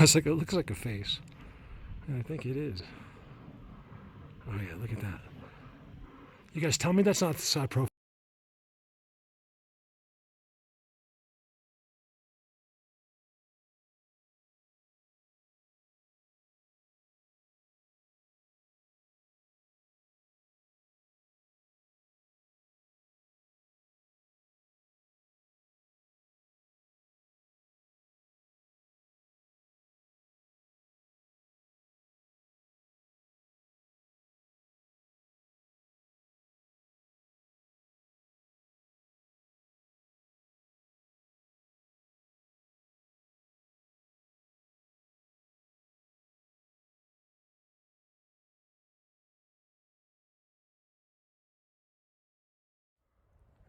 It's like, it looks like a face. And I think it is. Oh yeah, look at that. You guys tell me that's not the side profile.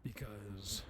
Because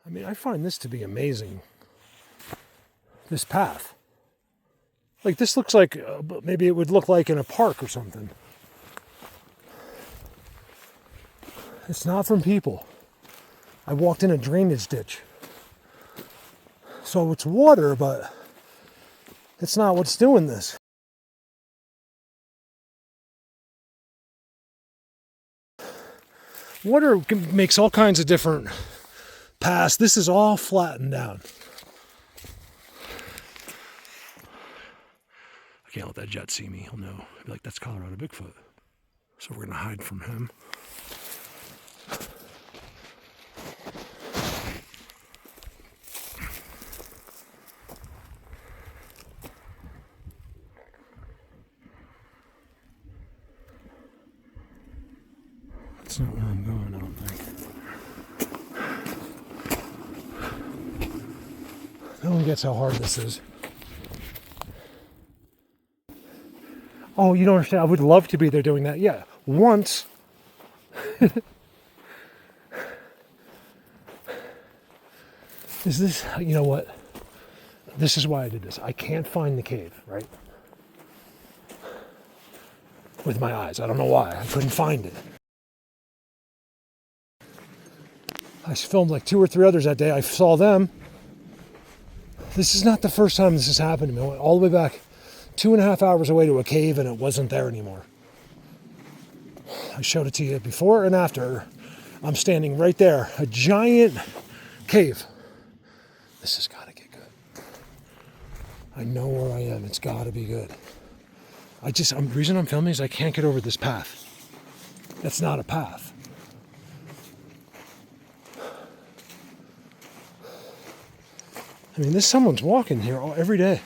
I mean, I find this to be amazing. This path. Like, this looks like maybe it would look like in a park or something. It's not from people. I walked in a drainage ditch. So it's water, but it's not what's doing this. Water makes all kinds of different paths. This is all flattened down. I can't let that jet see me. He'll know. He'll be like, that's Colorado Bigfoot. So we're going to hide from him. That's not where I'm going, I don't think. No one gets how hard this is. Oh, you don't understand. I would love to be there doing that. Yeah, once. Is this, you know what? This is why I did this. I can't find the cave, right? With my eyes. I don't know why. I couldn't find it. I filmed like 2 or 3 others that day. I saw them. This is not the first time this has happened to me. I went all the way back 2.5 hours away to a cave and it wasn't there anymore. I showed it to you before and after. I'm standing right there. A giant cave. This has got to get good. I know where I am. It's got to be good. The reason I'm filming is I can't get over this path. It's not a path. I mean, someone's walking here every day.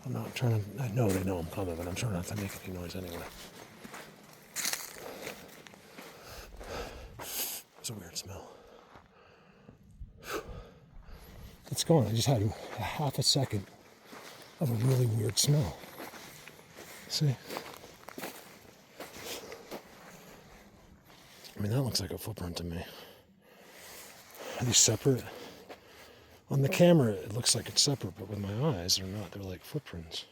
I'm not trying to, I know they know I'm coming, but I'm trying not to make any noise anyway. It's a weird smell. It's gone. I just had a half a second of a really weird smell. See? I mean, that looks like a footprint to me. Are these separate? On the camera, it looks like it's separate, but with my eyes, they're not. They're like footprints.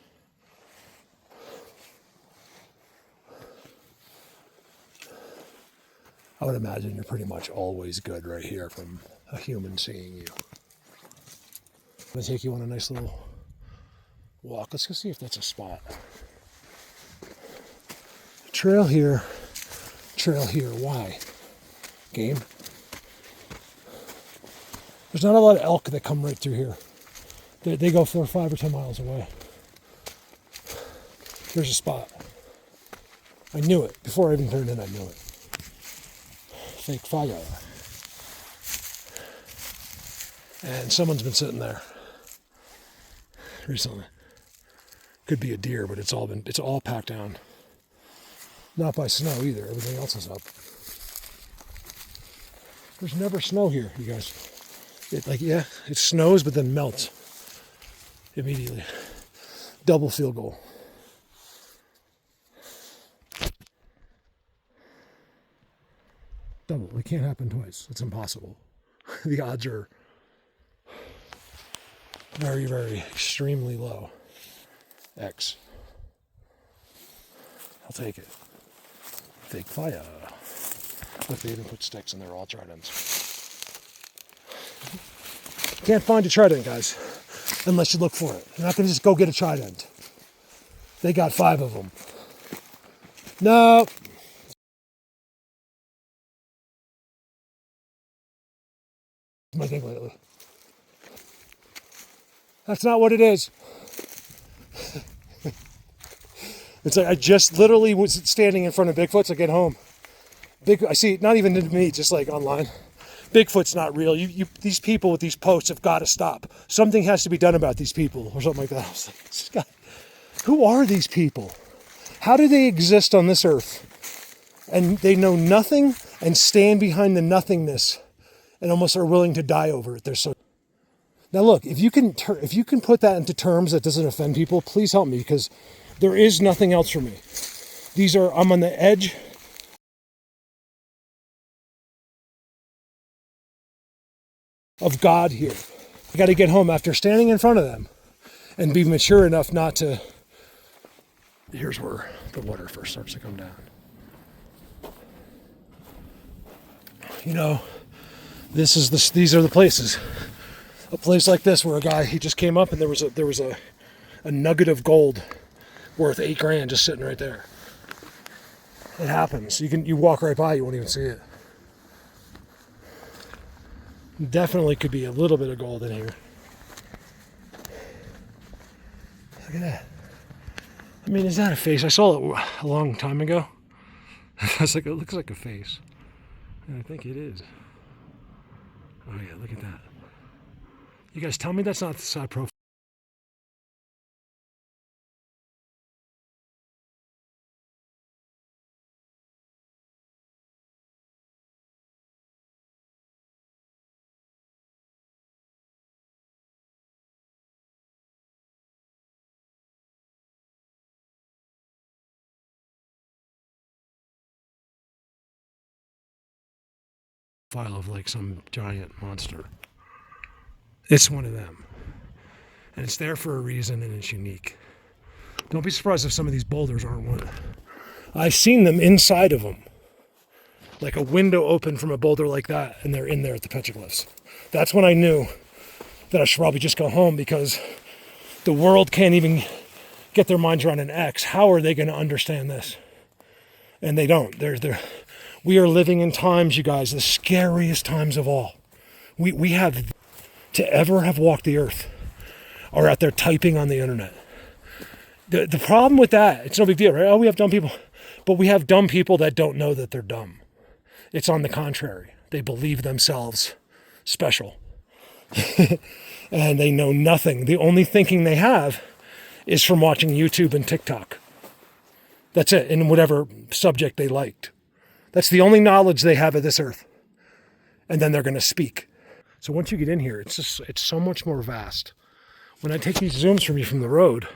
I would imagine you're pretty much always good right here from a human seeing you. I'm going to take you on a nice little walk. Let's go see if that's a spot. Trail here. Why? Game. There's not a lot of elk that come right through here. They go 4, 5, or 10 miles away. There's a spot. I knew it. Before I even turned in, I knew it. Fake fire. And someone's been sitting there recently. Could be a deer, but it's all packed down. Not by snow either. Everything else is up. There's never snow here, you guys. It snows, but then melts immediately. Double field goal. Double. It can't happen twice. It's impossible. The odds are very, very extremely low. X. I'll take it. Fake fire. Look, they even put sticks in there, all Tridents. Can't find a Trident, guys, unless you look for it. You're not going to just go get a Trident. They got 5 of them. No. My thing lately. That's not what it is. It's like I just literally was standing in front of Bigfoot to get home. I see, not even to me, just like online. Bigfoot's not real. These people with these posts have got to stop. Something has to be done about these people, or something like that. I was like, this guy, who are these people? How do they exist on this earth? And they know nothing and stand behind the nothingness, and almost are willing to die over it. They're so. Now look, if you can put that into terms that doesn't offend people, please help me, because there is nothing else for me. I'm on the edge. Of God here. I got to get home after standing in front of them and be mature enough not to. Here's where the water first starts to come down. You know, these are the places. A place like this where he just came up and there was a nugget of gold worth $8,000 just sitting right there. It happens. You walk right by, you won't even see it. Definitely could be a little bit of gold in here. Look at that. I mean, is that a face? I saw it a long time ago. I was like, it looks like a face. And I think it is. Oh yeah, look at that. You guys tell me that's not the side profile. Of like some giant monster. It's one of them. And it's there for a reason, and it's unique. Don't be surprised if some of these boulders aren't one. I've seen them inside of them. Like a window open from a boulder like that, and they're in there at the petroglyphs. That's when I knew that I should probably just go home, because the world can't even get their minds around an X. How are they going to understand this? And they don't. We are living in times, you guys, the scariest times of all. We have to ever have walked the earth are out there typing on the internet. The problem with that, it's no big deal, right? Oh, we have dumb people. But we have dumb people that don't know that they're dumb. It's on the contrary. They believe themselves special. And they know nothing. The only thinking they have is from watching YouTube and TikTok. That's it, in whatever subject they liked. That's the only knowledge they have of this earth. And then they're going to speak. So once you get in here, it's so much more vast. When I take these zooms from you from the road,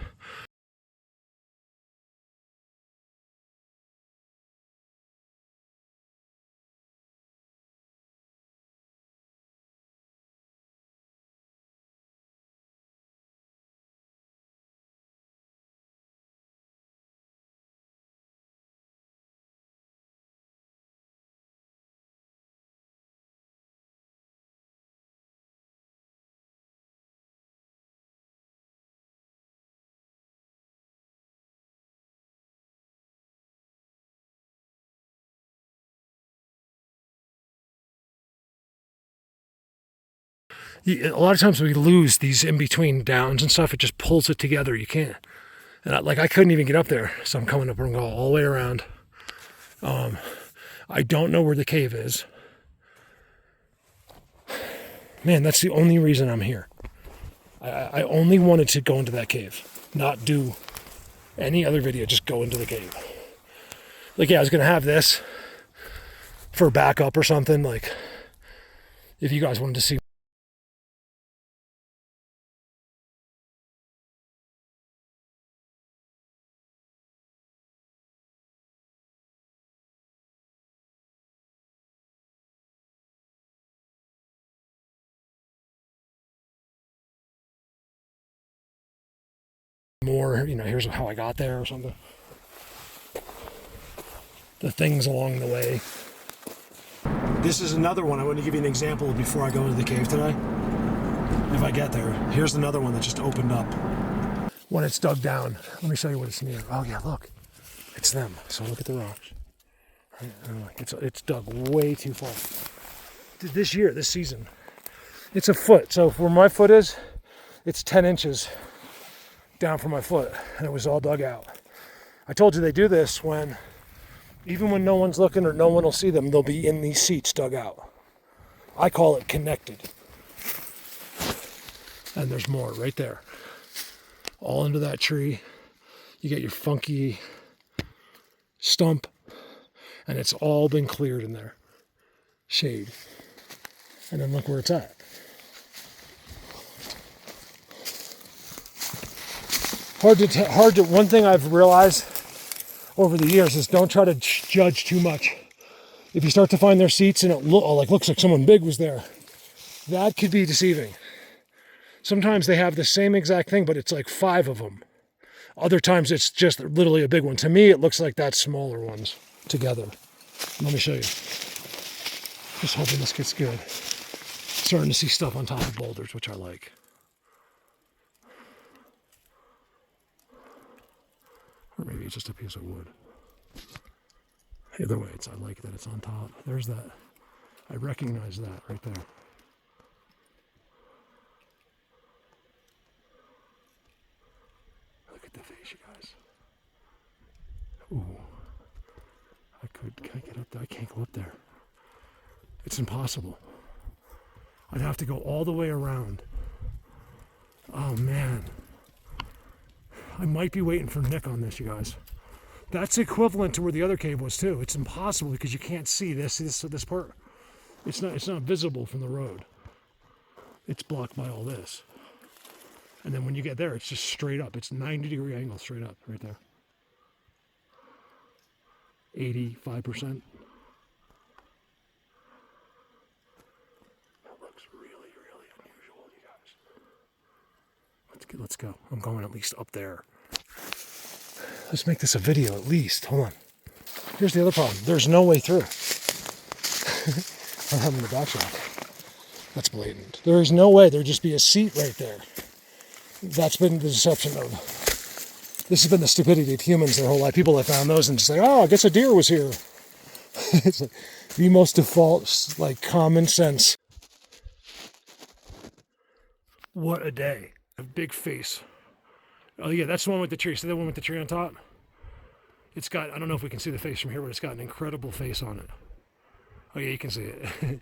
a lot of times we lose these in-between downs and stuff. It just pulls it together. You can't. And I couldn't even get up there. So I'm coming up and go all the way around. I don't know where the cave is. Man, that's the only reason I'm here. I only wanted to go into that cave, not do any other video, just go into the cave. Like, yeah, I was going to have this for backup or something. Like, if you guys wanted to see more, here's how I got there or something. The things along the way. This is another one. I want to give you an example before I go into the cave today. If I get there. Here's another one that just opened up. When it's dug down. Let me show you what it's near. Oh yeah, look. It's them. So look at the rocks. It's dug way too far. This year, this season. It's a foot. So where my foot is, it's 10 inches down from my foot. And it was all dug out. I told you they do this even when no one's looking or no one will see them, they'll be in these seats dug out. I call it connected. And there's more right there. All into that tree. You get your funky stump. And it's all been cleared in there. Shade. And then look where it's at. One thing I've realized over the years is don't try to judge too much. If you start to find their seats and it looks like someone big was there, that could be deceiving. Sometimes they have the same exact thing, but it's like 5 of them. Other times it's just literally a big one. To me, it looks like that smaller ones together. Let me show you. Just hoping this gets good. Starting to see stuff on top of boulders, which I like. Or maybe it's just a piece of wood. Either way, I like that it's on top. There's that. I recognize that right there. Look at the face, you guys. Ooh. Can I get up there? I can't go up there. It's impossible. I'd have to go all the way around. Oh, man. I might be waiting for Nick on this, you guys. That's equivalent to where the other cave was too. It's impossible because you can't see this part. It's not visible from the road. It's blocked by all this. And then when you get there, it's just straight up. It's 90-degree angle straight up right there. 85%. That looks really, really unusual, you guys. Let's go. I'm going at least up there. Let's make this a video at least. Hold on. Here's the other problem. There's no way through. I'm having the backtrack. That's blatant. There is no way. There'd just be a seat right there. That's been the deception of... This has been the stupidity of humans their whole life. People have found those and just say, oh, I guess a deer was here. It's like the most default, common sense. What a day. A big face. Oh yeah, that's the one with the tree. See the one with the tree on top? It's got, I don't know if we can see the face from here, but it's got an incredible face on it. Oh yeah, you can see it.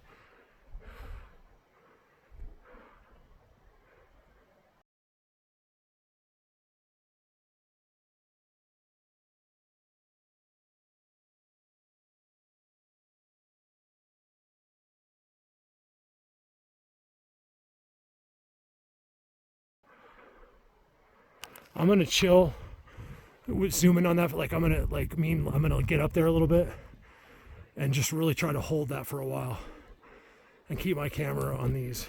I'm gonna chill with zooming on that. I'm gonna get up there a little bit and just really try to hold that for a while and keep my camera on these.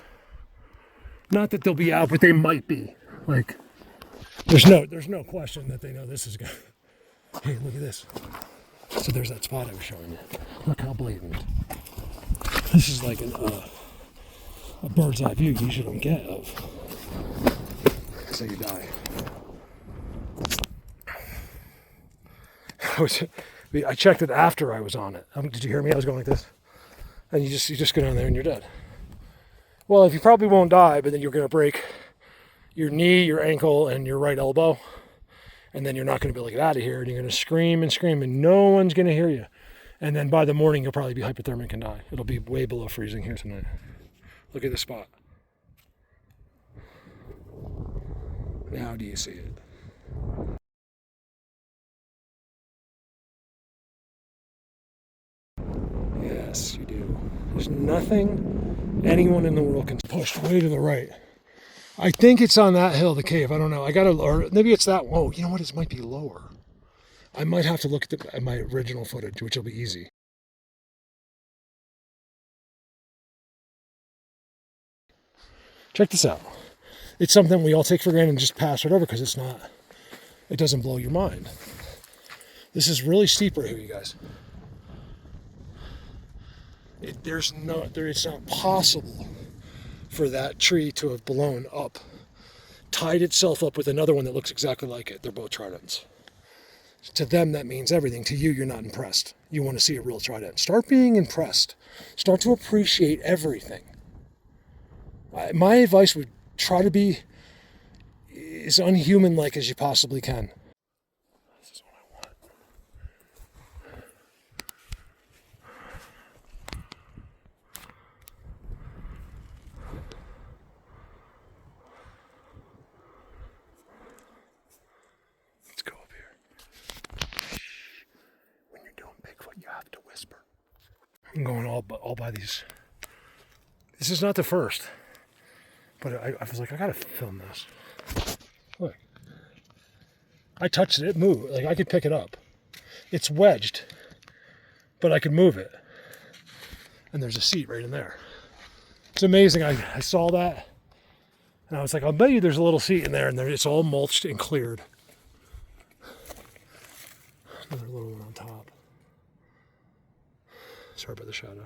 Not that they'll be out, but they might be. There's no question that they know this is good. Hey, look at this. So there's that spot I was showing you. Look how blatant. This is like a bird's eye view you usually don't get of. So you die. I checked it after I was on it. Did you hear me? I was going like this. And you just go down there and you're dead. Well, if you probably won't die, but then you're going to break your knee, your ankle, and your right elbow. And then you're not going to be able to get out of here, and you're going to scream and scream, and no one's going to hear you. And then by the morning, you'll probably be hypothermic and die. It'll be way below freezing here tonight. Look at the spot. Now do you see it? Yes, you do. There's nothing anyone in the world can push way to the right. I think it's on that hill, the cave. I don't know. Or maybe it's that. Whoa, you know what? It might be lower. I might have to look at my original footage, which will be easy. Check this out. It's something we all take for granted and just pass it over because it doesn't blow your mind. This is really steep right here, you guys. It's not possible for that tree to have blown up, tied itself up with another one that looks exactly like it. They're both Tridents. To them, that means everything. To you, you're not impressed. You want to see a real Trident. Start being impressed. Start to appreciate everything. My advice would try to be as unhuman-like as you possibly can. This is what I want. Let's go up here. When you're doing Bigfoot, you have to whisper. I'm going all by these. This is not the first. But I was like, I gotta film this. Look. I touched it, it moved. Like, I could pick it up. It's wedged, but I could move it. And there's a seat right in there. It's amazing. I saw that, and I was like, I'll bet you there's a little seat in there, and it's all mulched and cleared. Another little one on top. Sorry about the shadow.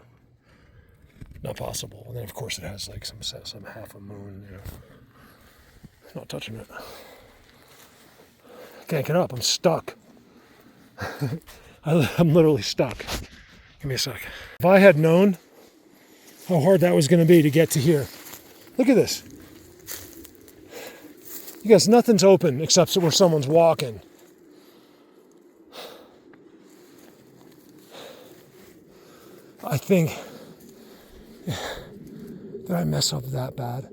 Not possible. And then of course it has like some half a moon, you know. Not touching it. Can't get up. I'm stuck. I'm literally stuck. Give me a sec. If I had known how hard that was going to be to get to here. Look at this. You guys, nothing's open except where someone's walking. I think... Did I mess up that bad?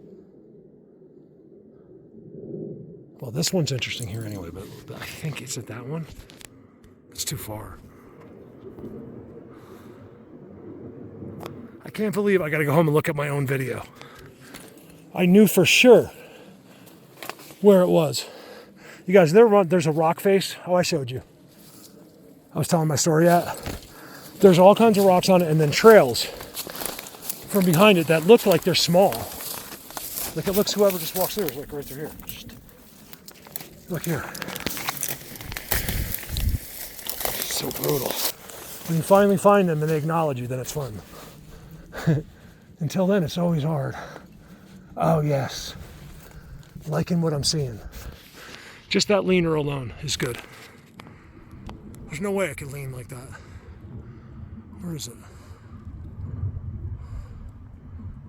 Well, this one's interesting here anyway, but I think it's at that one. It's too far. I can't believe I gotta go home and look at my own video. I knew for sure where it was. You guys, there's a rock face. Oh, I showed you. I was telling my story yet. There's all kinds of rocks on it, and then trails from behind it that look like they're small. Like it looks whoever just walks through is like right through here. Just look here. So brutal. When you finally find them and they acknowledge you, then it's fun. Until then, it's always hard. Oh yes, liking what I'm seeing. Just that leaner alone is good. There's no way I could lean like that. Where is it?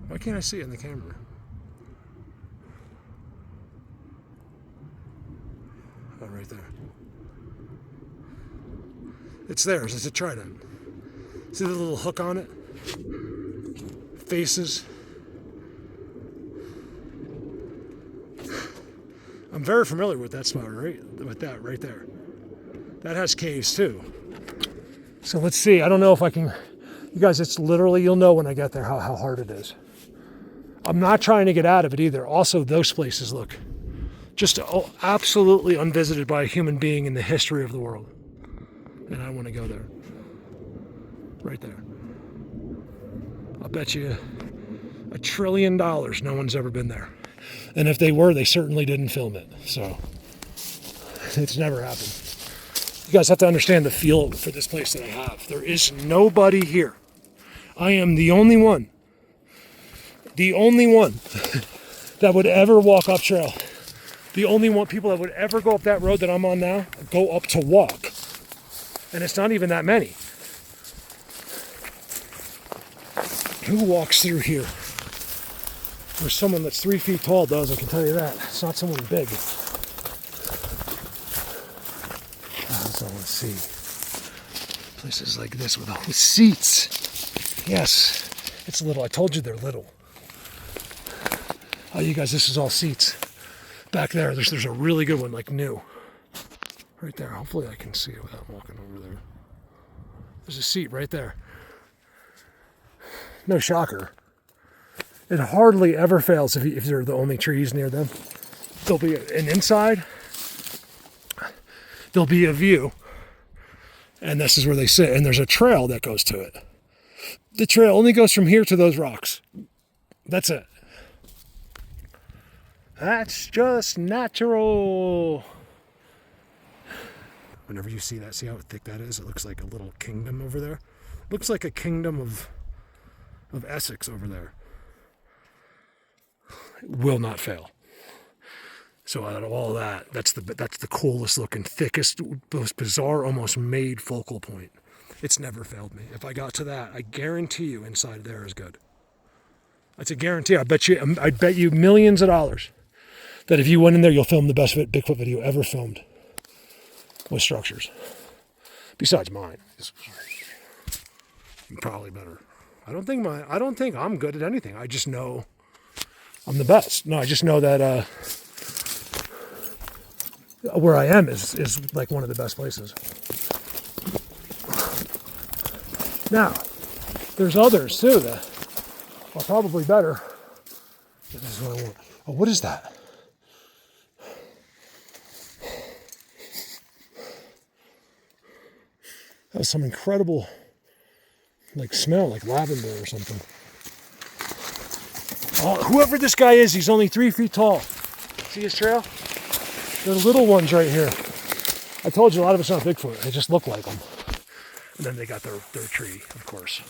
Why can't I see it in the camera? Oh, right there. It's theirs. It's a Trident. See the little hook on it? Faces. I'm very familiar with that spot, right? With that right there. That has caves too. So let's see. I don't know if I can... You guys, it's literally, you'll know when I get there how hard it is. I'm not trying to get out of it either. Also, those places look just absolutely unvisited by a human being in the history of the world. And I want to go there. Right there. I'll bet you $1 trillion no one's ever been there. And if they were, they certainly didn't film it. So it's never happened. You guys have to understand the feel for this place that I have. There is nobody here. I am the only one that would ever walk up trail. The only one people that would ever go up that road that I'm on now, go up to walk. And it's not even that many. Who walks through here? There's someone that's 3 feet tall does, I can tell you that. It's not someone big. see. Places like this with all the seats. Yes, it's little. I told you they're little. Oh, you guys, this is all seats. Back there, there's a really good one, like new. Right there. Hopefully I can see it without walking over there. There's a seat right there. No shocker. It hardly ever fails if they're the only trees near them. There'll be an inside. There'll be a view. And this is where they sit. And there's a trail that goes to it. The trail only goes from here to those rocks. That's it. That's just natural. Whenever you see that, see how thick that is? It looks like a little kingdom over there. It looks like a kingdom of Essex over there. It will not fail. So out of all that, that's the coolest looking, thickest, most bizarre, almost made focal point. It's never failed me. If I got to that, I guarantee you inside there is good. That's a guarantee. I bet you millions of dollars that if you went in there, you'll film the best Bigfoot video ever filmed with structures. Besides mine. It's probably better. I don't think I'm good at anything. I just know I'm the best. No, I just know that where I am is like one of the best places. Now, there's others too that are probably better. This is what I want. Oh, what is that? That was some incredible, like, smell, like lavender or something. Oh, whoever this guy is, he's only 3 feet tall. See his trail? There are little ones right here. I told you a lot of it's not Bigfoot. They just look like them. And then they got their tree, of course.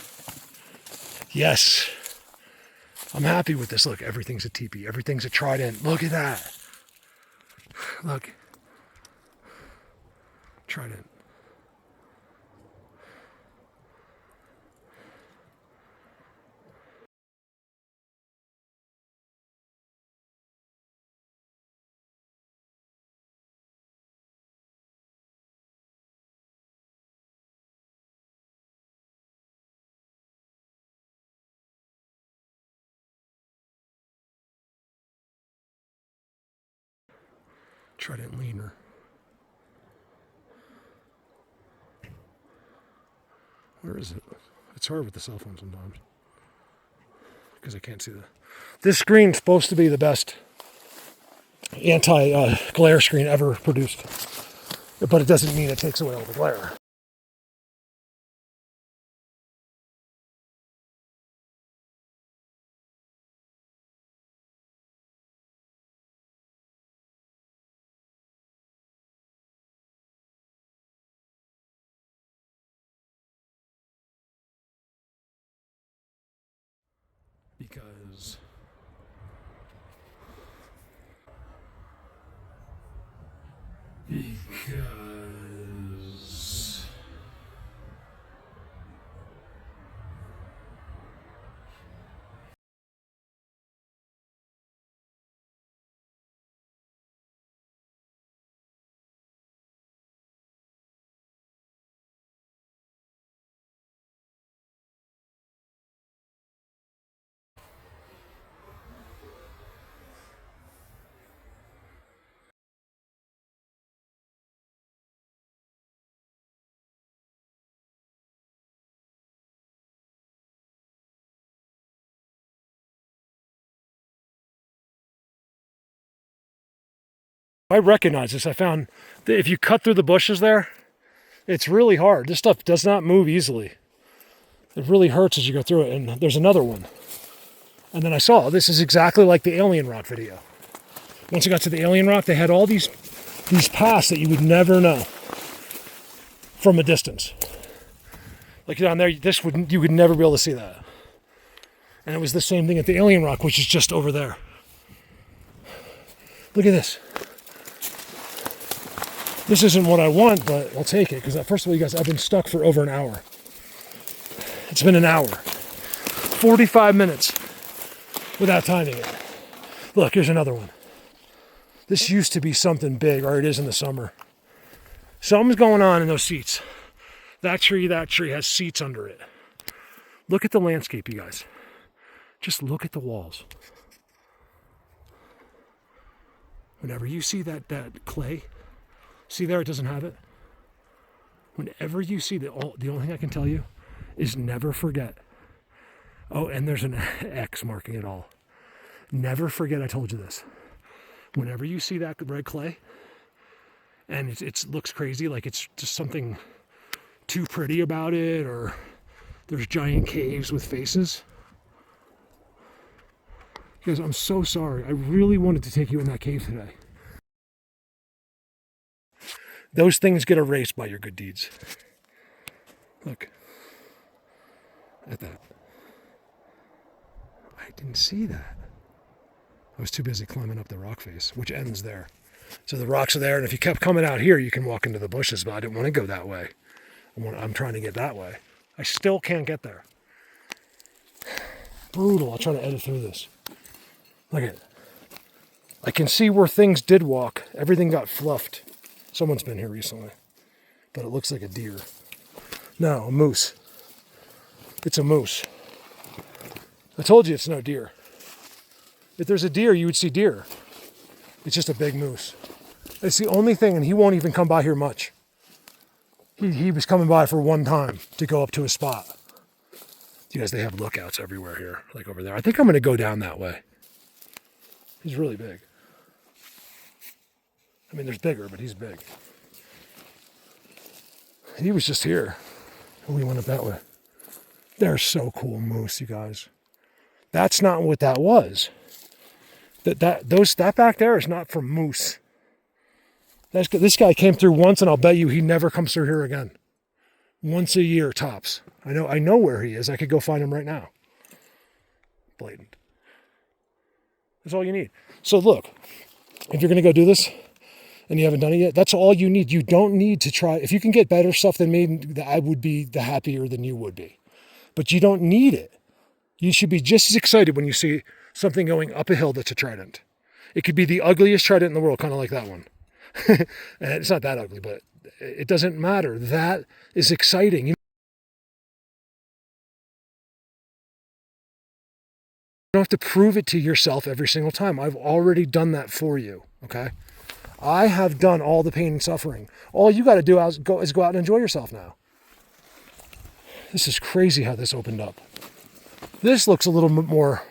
Yes. I'm happy with this. Look, everything's a teepee. Everything's a Trident. Look at that. Look. Trident. Trident leaner. Where is it? It's hard with the cell phone sometimes because I can't see this screen's supposed to be the best anti-glare screen ever produced, but it doesn't mean it takes away all the glare. Because I recognize this. I found that if you cut through the bushes there, it's really hard. This stuff does not move easily. It really hurts as you go through it. And there's another one. And then I saw, this is exactly like the alien rock video. Once I got to the alien rock, they had all these paths that you would never know from a distance. Like down there, you would never be able to see that. And it was the same thing at the alien rock, which is just over there. Look at this. This isn't what I want, but I'll take it. Because first of all, you guys, I've been stuck for over an hour. It's been an hour. 45 minutes without timing it. Look, here's another one. This used to be something big, or it is in the summer. Something's going on in those seats. That tree has seats under it. Look at the landscape, you guys. Just look at the walls. Whenever you see that clay, see there, it doesn't have it. Whenever you see the only thing I can tell you is never forget. Oh, and there's an X marking it all. Never forget I told you this. Whenever you see that red clay, and it looks crazy, like it's just something too pretty about it, or there's giant caves with faces. Guys, I'm so sorry. I really wanted to take you in that cave today. Those things get erased by your good deeds. Look at that. I didn't see that. I was too busy climbing up the rock face, which ends there. So the rocks are there, and if you kept coming out here, you can walk into the bushes, but I didn't want to go that way. I'm trying to get that way. I still can't get there. Brutal. I'll try to edit through this. Look at it. I can see where things did walk. Everything got fluffed. Someone's been here recently. But it looks like a deer. No, a moose. It's a moose. I told you it's no deer. If there's a deer, you would see deer. It's just a big moose. It's the only thing, and he won't even come by here much. He was coming by for one time to go up to a spot. You guys, they have lookouts everywhere here, like over there. I think I'm going to go down that way. He's really big. I mean, there's bigger, but he's big. He was just here. We went up that way. They're so cool, moose, you guys. That's not what that was. That back there is not from moose. This guy came through once, and I'll bet you he never comes through here again. Once a year, tops. I know where he is. I could go find him right now. Blatant. That's all you need. So look, if you're going to go do this and you haven't done it yet, that's all you need. You don't need to try. If you can get better stuff than me, I would be the happier than you would be. But you don't need it. You should be just as excited when you see something going up a hill that's a trident. It could be the ugliest trident in the world, kind of like that one. And it's not that ugly, but it doesn't matter. That is exciting. You don't have to prove it to yourself every single time. I've already done that for you, okay? I have done all the pain and suffering. All you got to do is go out and enjoy yourself now. This is crazy how this opened up. This looks a little bit more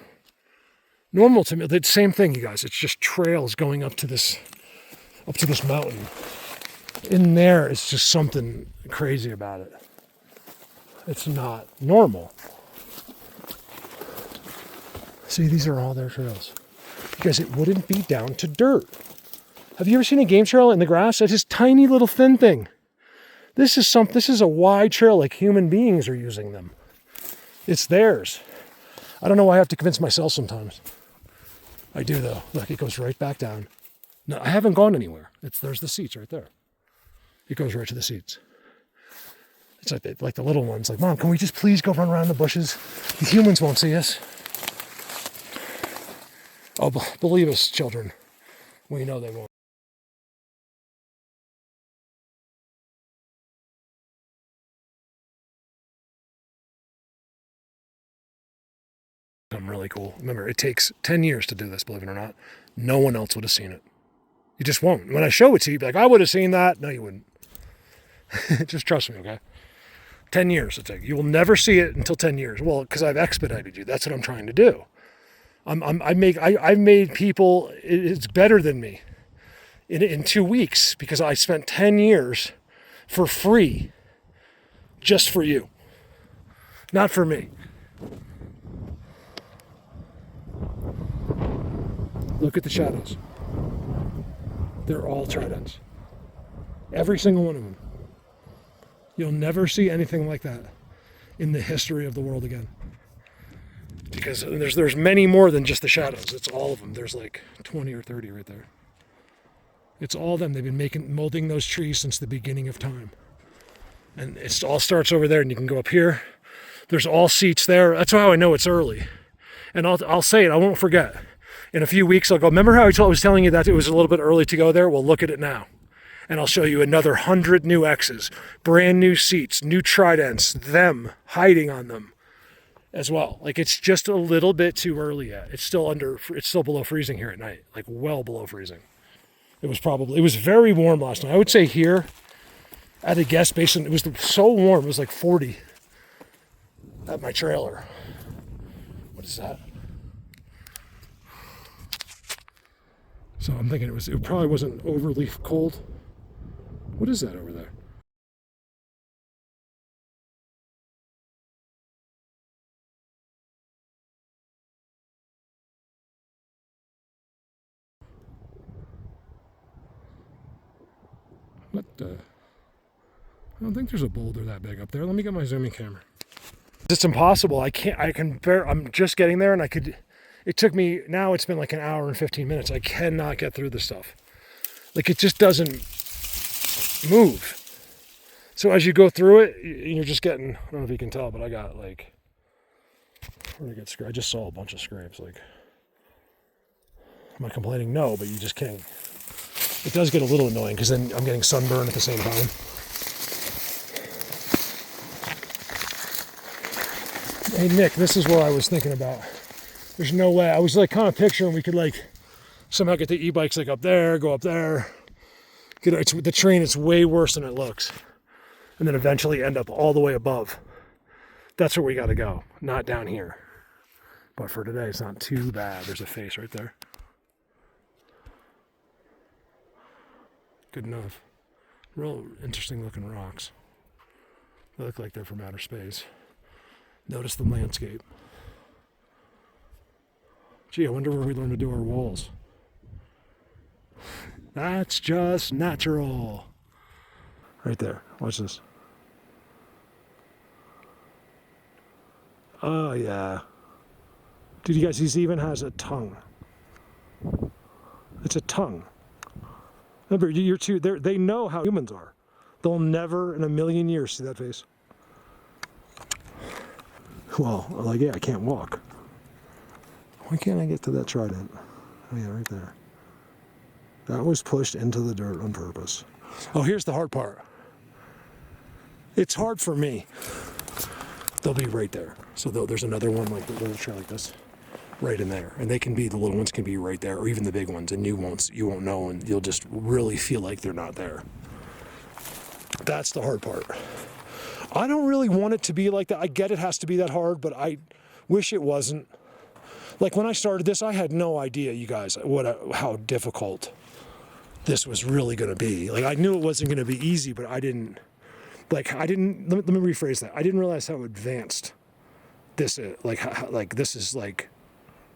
normal to me. The same thing, you guys. It's just trails going up to this mountain. In there, it's just something crazy about it. It's not normal. See, these are all their trails. Because it wouldn't be down to dirt. Have you ever seen a game trail in the grass? It's this tiny little thin thing. This is a wide trail like human beings are using them. It's theirs. I don't know why I have to convince myself sometimes. I do though. Look, it goes right back down. No, I haven't gone anywhere. There's the seats right there. It goes right to the seats. It's like the little ones. Like, Mom, can we just please go run around the bushes? The humans won't see us. Oh, believe us, children. We know they won't. I'm really cool. Remember, it takes 10 years to do this, believe it or not. No one else would have seen it. You just won't. When I show it to you, you'd be like, I would have seen that. No, you wouldn't. Just trust me, okay? 10 years it'll take. You will never see it until 10 years. Well, because I've expedited you. That's what I'm trying to do. I've made people, it's better than me in 2 weeks because I spent 10 years for free just for you. Not for me. Look at the shadows. They're all tridents. Every single one of them. You'll never see anything like that in the history of the world again. Because there's many more than just the shadows. It's all of them. There's like 20 or 30 right there. It's all of them. They've been molding those trees since the beginning of time. And it all starts over there, and you can go up here. There's all seats there. That's how I know it's early. And I'll say it. I won't forget. In a few weeks, I'll go, remember how I was telling you that it was a little bit early to go there? Well, look at it now. and I'll show you another 100 new X's, brand new seats, new Tridents, them hiding on them as well. Like, it's just a little bit too early yet. It's still below freezing here at night, like well below freezing. It was very warm last night. I would say here at the guest basin, it was so warm, it was like 40 at my trailer. What is that? So I'm thinking it probably wasn't overly cold. What is that over there? What the? I don't think there's a boulder that big up there. Let me get my zooming camera. It's impossible. I'm just getting there, and it took me, now it's been like an hour and 15 minutes. I cannot get through this stuff. Like, it just doesn't move. So as you go through it, you're just getting, I don't know if you can tell, but I got like, where did I get scraped? I just saw a bunch of scrapes. Like, am I complaining? No, but you just can't. It does get a little annoying because then I'm getting sunburn at the same time. Hey Nick, this is what I was thinking about. There's no way. I was like kind of picturing we could like somehow get the e-bikes like up there, go up there. The terrain is way worse than it looks. And then eventually end up all the way above. That's where we got to go, not down here. But for today, it's not too bad. There's a face right there. Good enough. Real interesting looking rocks. They look like they're from outer space. Notice the landscape. Gee, I wonder where we learn to do our walls. That's just natural. Right there. Watch this. Oh, yeah. Dude, you guys, he even has a tongue. It's a tongue. Remember, they know how humans are. They'll never in a million years see that face. Well, like, yeah, I can't walk. Why can't I get to that Trident? Oh, yeah, right there. That was pushed into the dirt on purpose. Oh, here's the hard part. It's hard for me. They'll be right there. So there's another one like the little trail like this, right in there. And the little ones can be right there, or even the big ones, and you won't know, and you'll just really feel like they're not there. That's the hard part. I don't really want it to be like that. I get it has to be that hard, but I wish it wasn't. Like when I started this, I had no idea, you guys, how difficult this was really going to be. Like I knew it wasn't going to be easy, but let me rephrase that. I didn't realize how advanced this is. Like this is like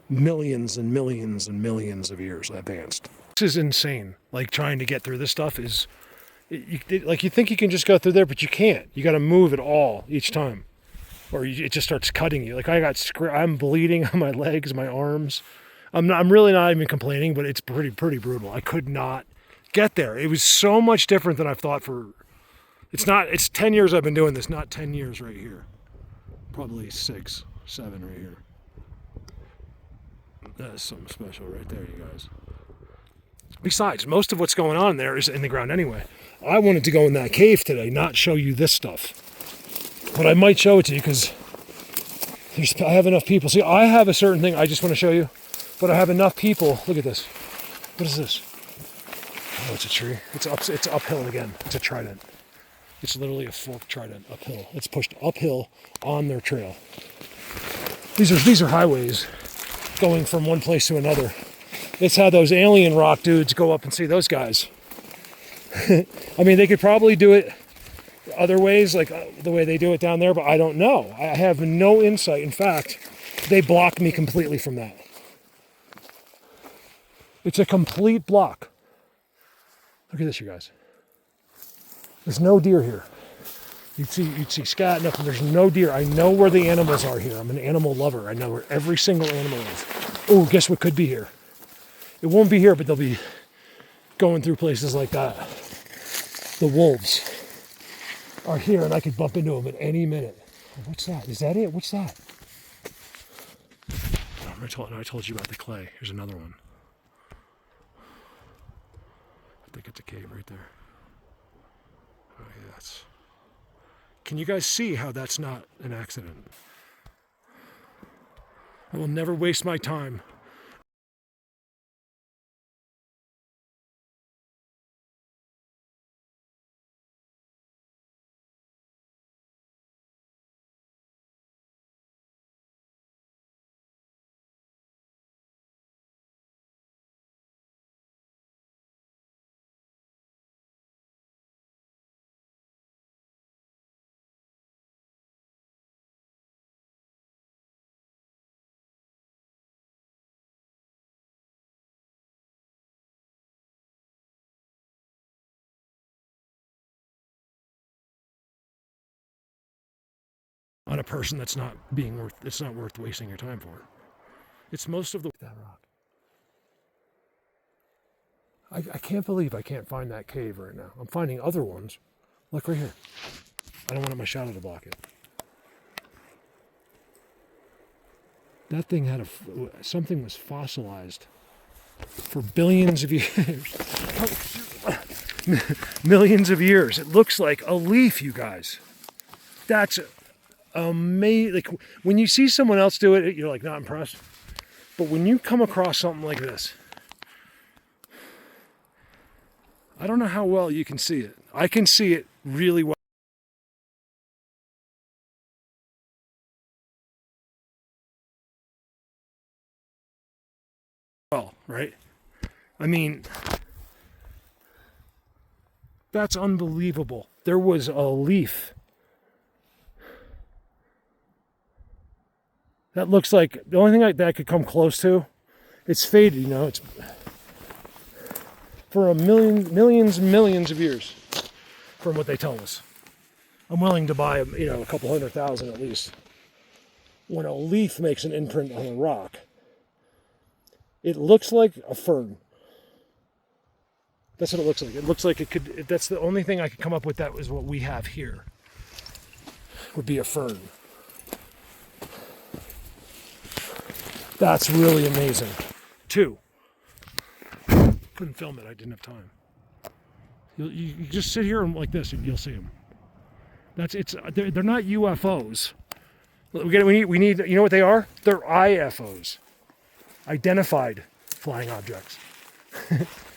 millions and millions and millions of years advanced. This is insane. Like trying to get through this stuff is, like you think you can just go through there, but you can't. You got to move it all each time, or it just starts cutting you. Like I'm bleeding on my legs, my arms. I'm really not even complaining, but it's pretty brutal. I could not get there. It was so much different than I've thought for. It's 10 years I've been doing this, not 10 years right here. Probably 6, 7 right here. That's something special right there, you guys. Besides, most of what's going on there is in the ground anyway. I wanted to go in that cave today, not show you this stuff. But I might show it to you because I have enough people. See, I have a certain thing I just want to show you, but I have enough people. Look at this. What is this? Oh, it's a tree. It's uphill again. It's a Trident. It's literally a forked Trident uphill. It's pushed uphill on their trail. These are highways going from one place to another. It's how those alien rock dudes go up and see those guys. I mean, they could probably do it other ways, like the way they do it down there, but I don't know. I have no insight. In fact, they block me completely from that. It's a complete block. Look at this, you guys. There's no deer here. You'd see scat, nothing. There's no deer. I know where the animals are here. I'm an animal lover. I know where every single animal is. Oh, guess what could be here? It won't be here, but they'll be going through places like that. The wolves are here, and I could bump into them at any minute. What's that? Is that it? What's that? I told you about the clay. Here's another one. I think it's a cave right there. Yes. Can you guys see how that's not an accident? I will never waste my time on a person that's not it's not worth wasting your time for. It's most of that rock. I can't believe I can't find that cave right now. I'm finding other ones. Look right here. I don't want my shadow to block it. That thing had something was fossilized for billions of years. Millions of years. It looks like a leaf, you guys. That's amazing. Like, when you see someone else do it, you're like not impressed. But when you come across something like this, I don't know how well you can see it. I can see it really well. Right? I mean, that's unbelievable. There was a leaf. That looks like the only thing that I could come close to. It's faded, you know. It's for millions of years, from what they tell us. I'm willing to buy, you know, a couple 100,000 at least. When a leaf makes an imprint on a rock, it looks like a fern. That's what it looks like. It looks like it could. That's the only thing I could come up with. That was what we have here. Would be a fern. That's really amazing. 2. Couldn't film it. I didn't have time. You just sit here and like this, and you'll see them. They're not UFOs. We need. You know what they are? They're IFOs. Identified flying objects.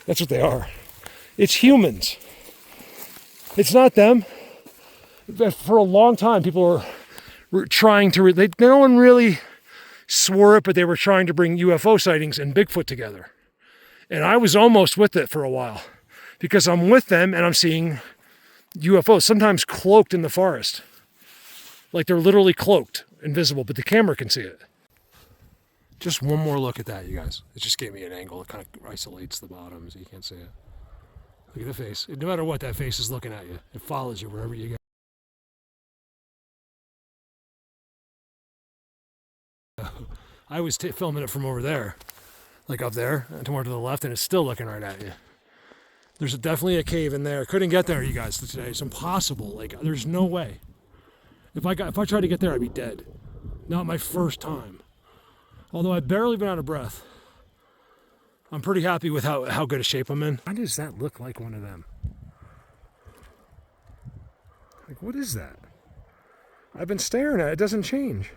That's what they are. It's humans. It's not them. For a long time, people were trying to. No one really swore it, but they were trying to bring UFO sightings and Bigfoot together. And I was almost with it for a while, because I'm with them and I'm seeing UFOs, sometimes cloaked in the forest. Like they're literally cloaked, invisible, but the camera can see it. Just one more look at that, you guys. It just gave me an angle. It kind of isolates the bottom so you can't see it. Look at the face. No matter what, that face is looking at you. It follows you wherever you go. I was filming it from over there, like up there, and toward to the left, and it's still looking right at you. There's definitely a cave in there. Couldn't get there, you guys, today. It's impossible. Like, there's no way. If I tried to get there, I'd be dead. Not my first time. Although I've barely been out of breath. I'm pretty happy with how good a shape I'm in. Why does that look like one of them? Like, what is that? I've been staring at it. It doesn't change.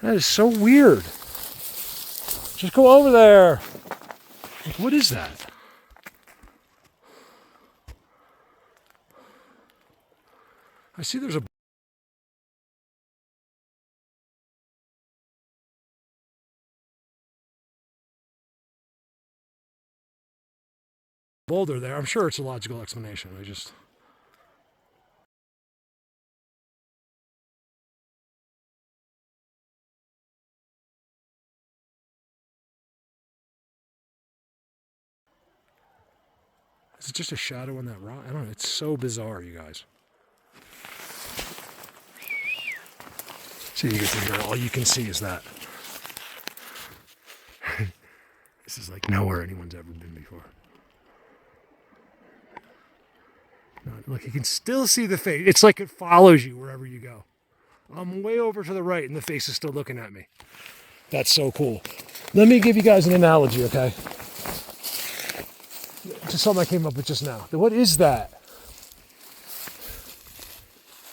That is so weird. Just go over there. Like, what is that? I see there's a boulder there. I'm sure it's a logical explanation. Is it just a shadow on that rock? I don't know. It's so bizarre, you guys. So you get to hear, all you can see is that. This is like nowhere anyone's ever been before. No, look, you can still see the face. It's like it follows you wherever you go. I'm way over to the right and the face is still looking at me. That's so cool. Let me give you guys an analogy, okay? Just something I came up with just now. What is that?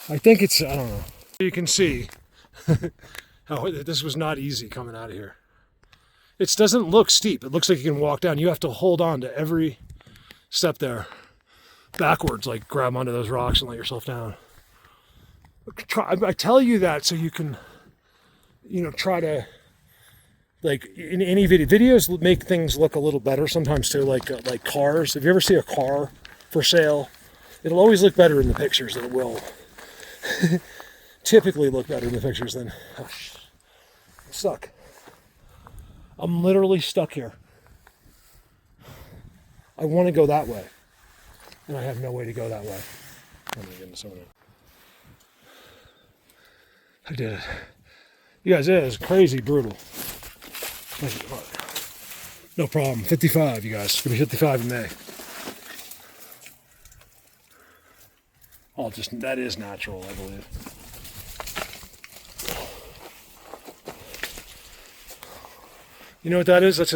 I think it's, I don't know. You can see how this was not easy coming out of here. It doesn't look steep. It looks like you can walk down. You have to hold on to every step there backwards, like grab onto those rocks and let yourself down. I tell you that so you can, you know, try to, like in any videos make things look a little better sometimes too, like cars. If you ever see a car for sale, it'll always look better in the pictures than it will. Typically look better in the pictures than, oh, I'm stuck. I'm literally stuck here. I want to go that way, and I have no way to go that way. I'm gonna get into some of that. I did it. You guys, it is crazy brutal. No problem. 55, you guys. It's gonna be 55 in May. Oh, just that is natural, I believe. You know what that is? That's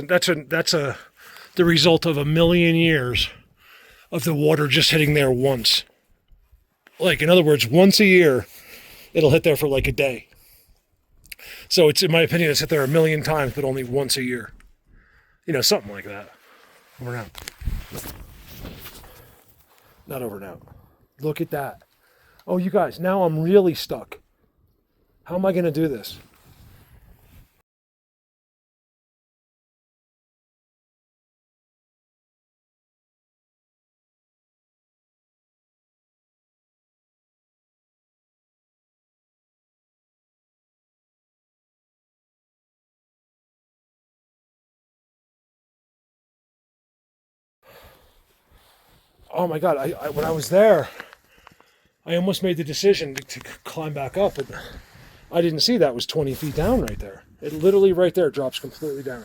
the result of 1,000,000 years of the water just hitting there once. Like, in other words, once a year, it'll hit there for like a day. So it's, in my opinion, it's hit there 1,000,000 times, but only once a year. You know, something like that. Over and out. Not over and out. Look at that. Oh, you guys, now I'm really stuck. How am I going to do this? Oh my God, when I was there, I almost made the decision to climb back up, and I didn't see that was 20 feet down right there. It literally right there drops completely down.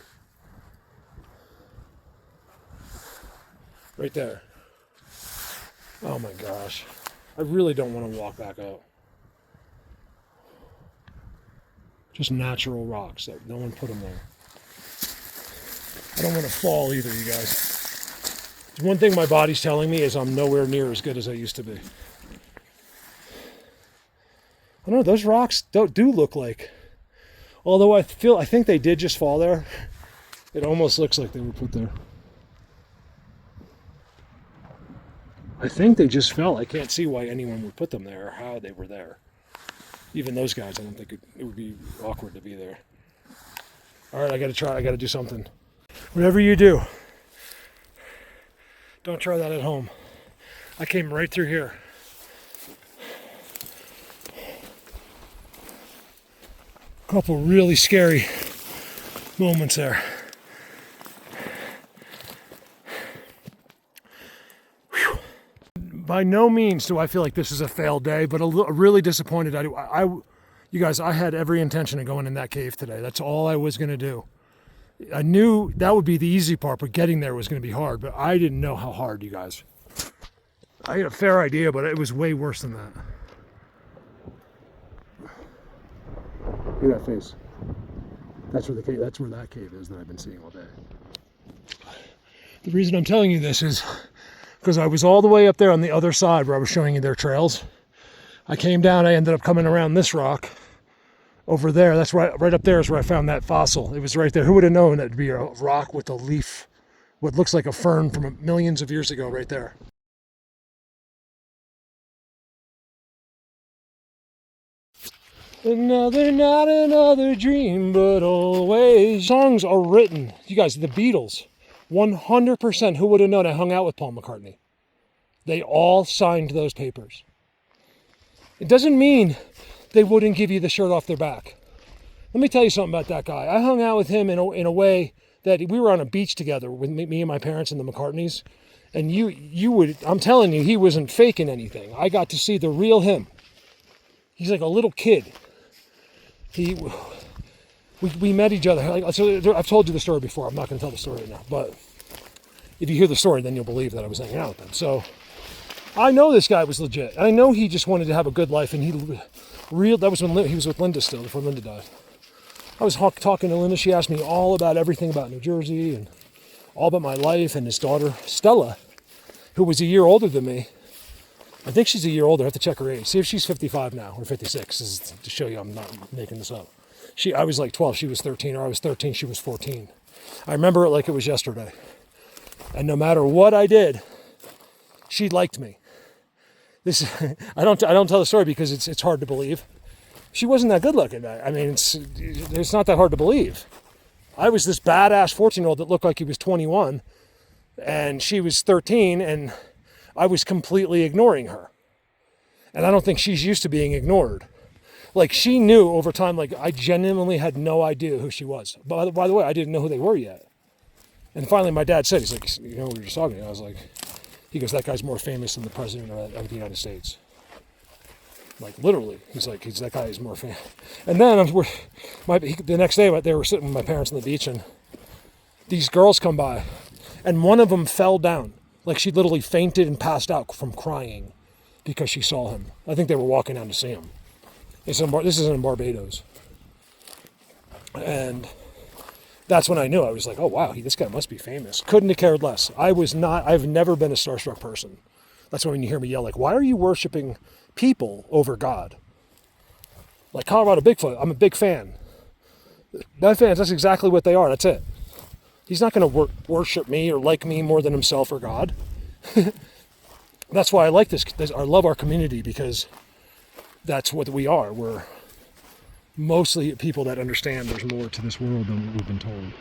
Right there. Oh my gosh. I really don't want to walk back up. Just natural rocks that no one put them there. I don't want to fall either, you guys. One thing my body's telling me is I'm nowhere near as good as I used to be. I don't know, those rocks do look like, although I think they did just fall there. It almost looks like they were put there. I think they just fell. I can't see why anyone would put them there or how they were there. Even those guys, I don't think it would be awkward to be there. All right, I got to do something. Whatever you do, don't try that at home. I came right through here. A couple really scary moments there. Whew. By no means do I feel like this is a failed day, but really disappointed. You guys, I had every intention of going in that cave today. That's all I was going to do. I knew that would be the easy part, but getting there was going to be hard. But I didn't know how hard, you guys. I had a fair idea, but it was way worse than that. Look at that face. That's where that cave is that I've been seeing all day. The reason I'm telling you this is because I was all the way up there on the other side where I was showing you their trails. I came down, I ended up coming around this rock. Over there, that's right up there is where I found that fossil. It was right there. Who would have known that it'd be a rock with a leaf, what looks like a fern from millions of years ago right there. Another night, another dream, but always. Songs are written. You guys, the Beatles, 100%, who would have known I hung out with Paul McCartney? They all signed those papers. It doesn't mean they wouldn't give you the shirt off their back. Let me tell you something about that guy. I hung out with him in a way that we were on a beach together with me and my parents and the McCartneys. And I'm telling you, he wasn't faking anything. I got to see the real him. He's like a little kid. We met each other. So I've told you the story before. I'm not going to tell the story right now. But if you hear the story, then you'll believe that I was hanging out with him. So I know this guy was legit. I know he just wanted to have a good life, and that was when he was with Linda still, before Linda died. I was talking to Linda. She asked me all about everything about New Jersey and all about my life and his daughter, Stella. who was a year older than me. I think she's a year older. I have to check her age. See if she's 55 now or 56. This is to show you I'm not making this up. I was like 12, she was 13, or I was 13, she was 14. I remember it like it was yesterday. And no matter what I did, she liked me. I don't tell the story because it's hard to believe. She wasn't that good looking. I mean, it's not that hard to believe. I was this badass 14-year-old that looked like he was 21, and she was 13, and I was completely ignoring her. And I don't think she's used to being ignored. Like, she knew over time, like, I genuinely had no idea who she was. By the way, I didn't know who they were yet. And finally my dad said, he's like, you know, we were just talking. I was like, he goes, that guy's more famous than the president of the United States. Like, literally. That guy is more famous. And then the next day they were sitting with my parents on the beach, and these girls come by, and one of them fell down. Like, she literally fainted and passed out from crying because she saw him. I think they were walking down to see him. This is in Barbados. And that's when I knew. I was like, oh wow, this guy must be famous. Couldn't have cared less. I've never been a starstruck person. That's when you hear me yell, like, why are you worshiping people over God? Like Colorado Bigfoot, I'm a big fan. My fans, that's exactly what they are. That's it. He's not going to worship me or like me more than himself or God. That's why I like this. I love our community, because that's what we are. We're mostly people that understand there's more to this world than what we've been told.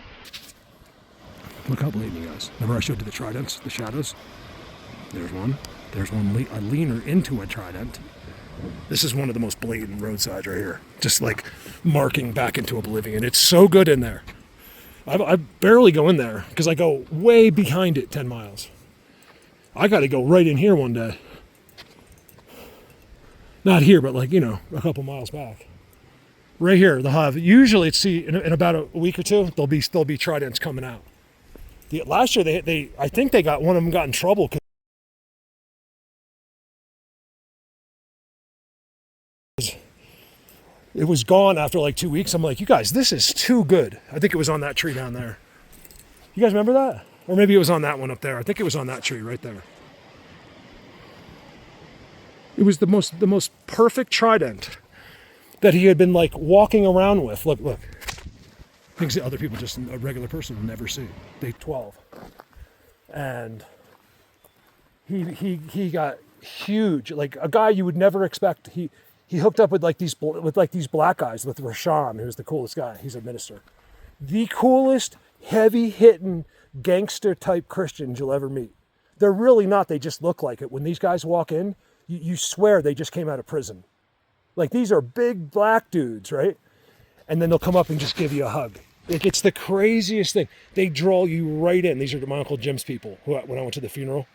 Look how blatant, you guys. Remember I showed you the Tridents, the shadows? There's one. There's one a leaner into a Trident. This is one of the most blatant roadsides right here. Just like marking back into oblivion. It's so good in there. I barely go in there because I go way behind it 10 miles. I got to go right in here one day. Not here, but like, a couple miles back. Right here, they'll have, usually in about a week or two, there'll be Tridents coming out. Last year, I think one of them got in trouble because it was gone after like 2 weeks. I'm like, you guys, this is too good. I think it was on that tree down there. You guys remember that? Or maybe it was on that one up there. I think it was on that tree right there. It was the most perfect Trident that he had been like walking around with. Look. Things that other people, just a regular person, will never see. Day 12. And he got huge, like a guy you would never expect. He hooked up with these black guys, with Rashawn, who's the coolest guy. He's a minister. The coolest, heavy-hitting, gangster-type Christians you'll ever meet. They're really not. They just look like it. When these guys walk in, you swear they just came out of prison. Like, these are big black dudes, right? And then they'll come up and just give you a hug. It's the craziest thing. They draw you right in. These are my Uncle Jim's people. When I went to the funeral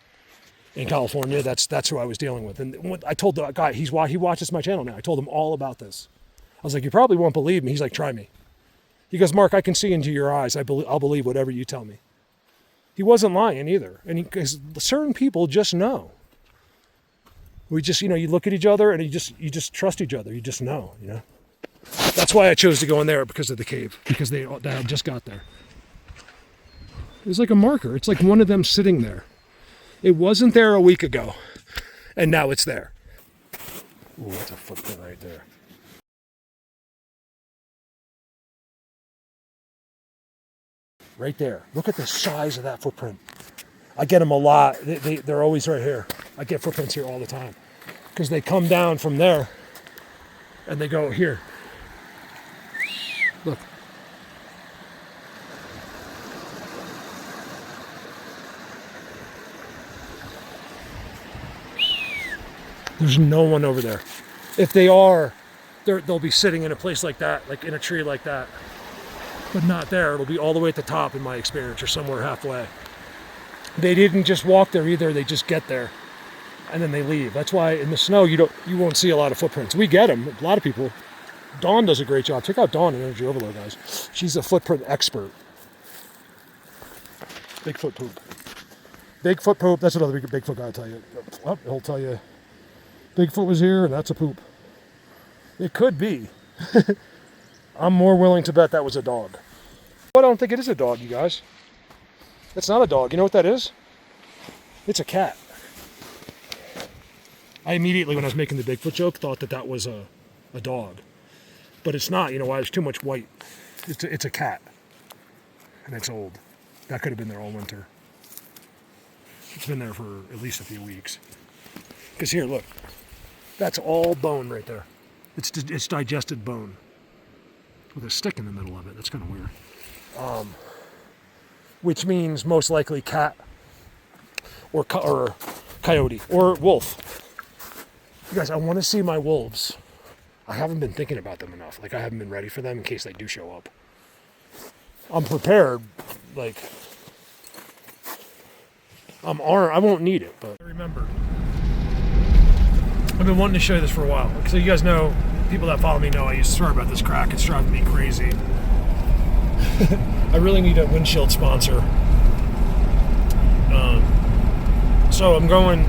in California, that's who I was dealing with. And I told the guy, he watches my channel now. I told him all about this. I was like, you probably won't believe me. He's like, try me. He goes, Mark, I can see into your eyes. I'll believe whatever you tell me. He wasn't lying either. And because certain people just know. We just, you look at each other and you just trust each other. You just know, That's why I chose to go in there, because of the cave, because they just got there. It was like a marker. It's like one of them sitting there. It wasn't there a week ago, and now it's there. Ooh, that's a footprint right there. Right there. Look at the size of that footprint. I get them a lot. They're always right here. I get footprints here all the time, because they come down from there and they go here. Look. There's no one over there. If they are, they'll be sitting in a place like that, like in a tree like that. But not there. It'll be all the way at the top, in my experience, or somewhere halfway. They didn't just walk there either. They just get there and then they leave. That's why in the snow you won't see a lot of footprints. We get them. A lot of people. Dawn does a great job. Check out Dawn in Energy Overload, guys. She's a footprint expert. Bigfoot poop. Bigfoot poop. That's another Bigfoot guy will tell you. He'll tell you Bigfoot was here and that's a poop. It could be. I'm more willing to bet that was a dog. But I don't think it is a dog, you guys. It's not a dog. You know what that is? It's a cat. I immediately, when I was making the Bigfoot joke, thought that was a dog. But it's not. You know why? There's too much white. It's a cat. And it's old. That could have been there all winter. It's been there for at least a few weeks. Because here, look. That's all bone right there. It's digested bone. With a stick in the middle of it. That's kind of weird. Which means most likely cat or coyote or wolf. You guys, I want to see my wolves. I haven't been thinking about them enough. Like, I haven't been ready for them in case they do show up. I'm prepared. Like, I'm armed. I won't need it, but I remember. I've been wanting to show you this for a while. So you guys know, people that follow me know I used to swear about this crack. It's driving me crazy. I really need a windshield sponsor. So I'm going,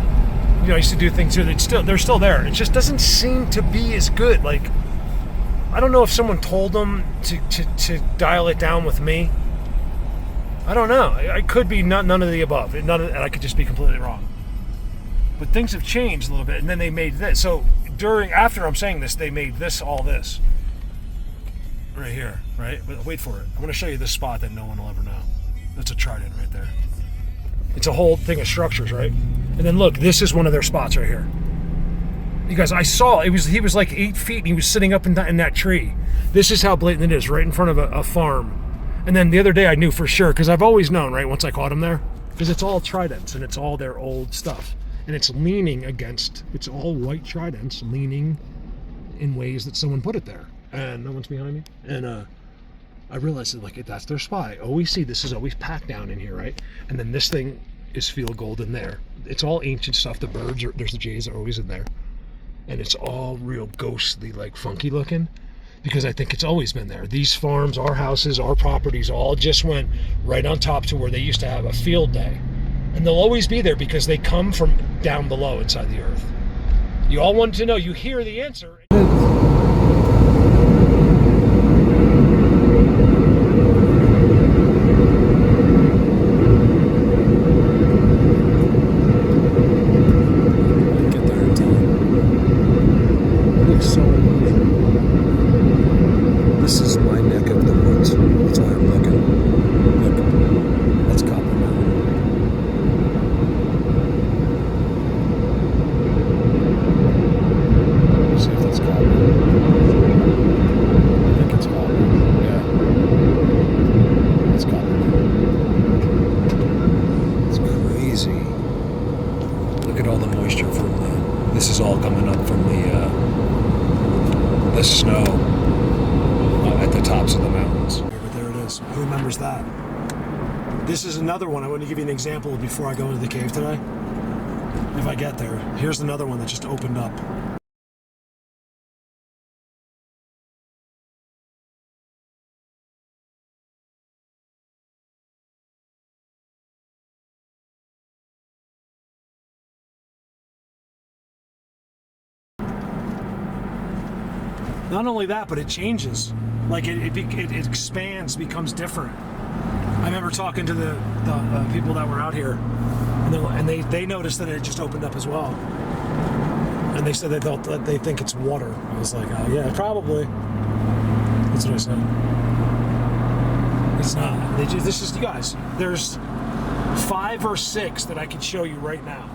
you know, I used to do things here that they're still there. It just doesn't seem to be as good. Like, I don't know if someone told them to dial it down with me. I don't know. I could be none of the above. And I could just be completely wrong. But things have changed a little bit, and then they made this. So after I'm saying this, they made all this. Right here, right? But wait for it. I'm going to show you this spot that no one will ever know. That's a Trident right there. It's a whole thing of structures, right? And then look, this is one of their spots right here. You guys, I saw, he was like 8 feet, and he was sitting up in that tree. This is how blatant it is, right in front of a farm. And then the other day I knew for sure, because I've always known, right, once I caught him there, because it's all Tridents, and it's all their old stuff. And it's leaning against, it's all white Tridents leaning in ways that someone put it there. And no one's behind me. And I realized that, like, that's their spot. I always see this is always packed down in here, right? And then this thing is field gold in there. It's all ancient stuff. The birds, there's the jays are always in there. And it's all real ghostly, like funky looking. Because I think it's always been there. These farms, our houses, our properties all just went right on top to where they used to have a field day. And they'll always be there because they come from down below inside the earth. You all wanted to know, you hear the answer. This is my neck of the woods. That's why I'm looking. Look, that's Copper Mountain. See if that's copper. I think it's copper. Yeah. It's copper. It's crazy. Look at all the moisture from this is all coming up from the snow at the tops of the mountains. But there it is. Who remembers that? This is another one. I want to give you an example before I go into the cave today. If I get there. Here's another one that just opened up. Not only that, but it changes. Like it expands, becomes different. I remember talking to the people that were out here, and they noticed that it just opened up as well. And they said they think it's water. I was like, oh yeah, probably. That's what I said. It's not. This is, you guys. There's 5 or 6 that I could show you right now.